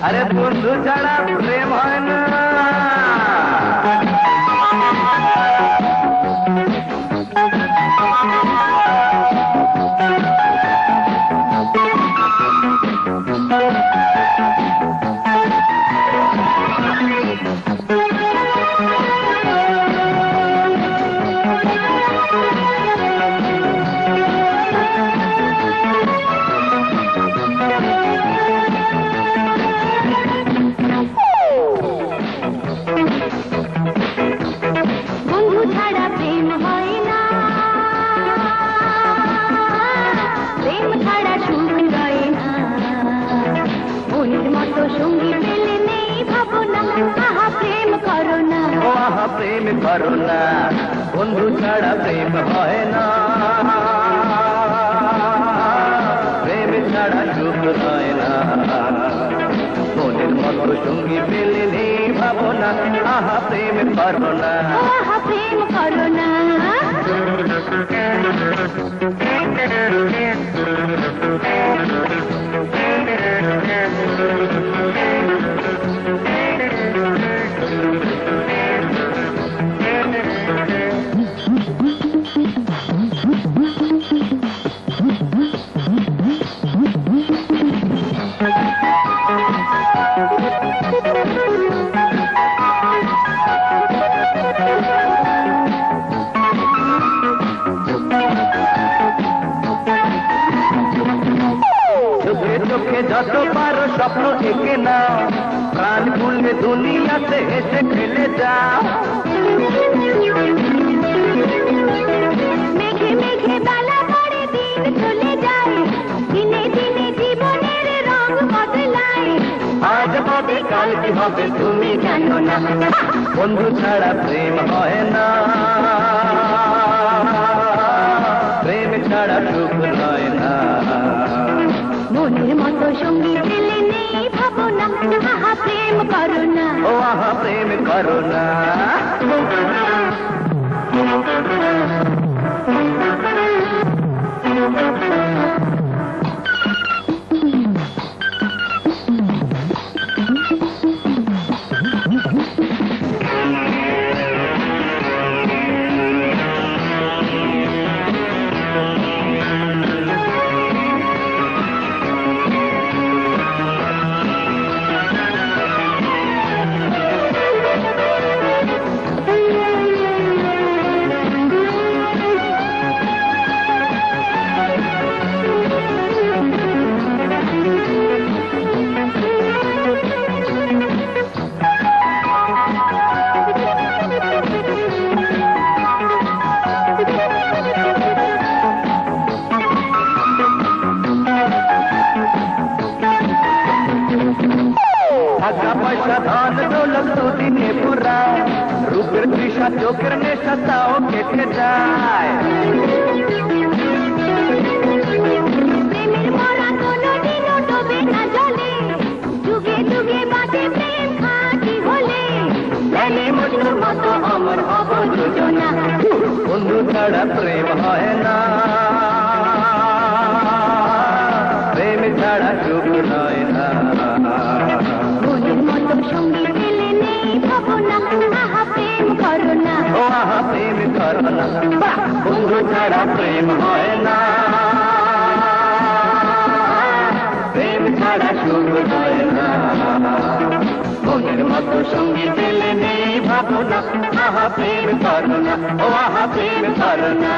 আরে বন্ধু ছাড়া প্রেম হয় না। প্রেম করো না বন্ধু ছাড়া প্রেম হয় না, প্রেম ছাড়া সুখ হয় না। মনের মতো সঙ্গী পেলে নেই ভাবনা, আহা প্রেম করো না, আহা প্রেম করো না। চোখে যত পারো স্বপ্ন এঁকে নাও, প্রাণ খুললে দুনিয়াতে এসে খেলে যাও। মেঘে মেঘে বেলা পড়ে দিন চলে যায়, দিনে দিনে জীবনের রং বদলায়। আজ হবে কাল কি হবে তুমি জানো না, বন্ধু ছাড়া প্রেম হয় না, প্রেম ছাড়া সুখ হয় না। মনের মতো সঙ্গী পেলে নেই ভাবনা, আহা প্রেম করো না, ও আহা প্রেম করো না। টাকা পয়সা ধন দৌলত দুদিনে পুরায়, রূপের তৃষা চোখের নেশা তাও কেটে যায়। প্রেমের মরা কোনদিনও ডোবে না জলে, যুগে যুগে বাঁচে প্রেম খাঁটি হলে। প্রেমে মজনুর মতো অমর হব দুজনা, বন্ধু ছাড়া প্রেম হয় না, প্রেম ছাড়া সুখ হয় না। মনের মতো সঙ্গী পেলে নেই ভাবনা, আহা প্রেম করো না, ও আহা প্রেম করো না। বন্ধু ছাড়া প্রেম হয় না, প্রেম ছাড়া সুখ হয় না। মনের মতো সঙ্গী পেলে নেই ভাবনা, আহা প্রেম করো না, ও আহা প্রেম করো না।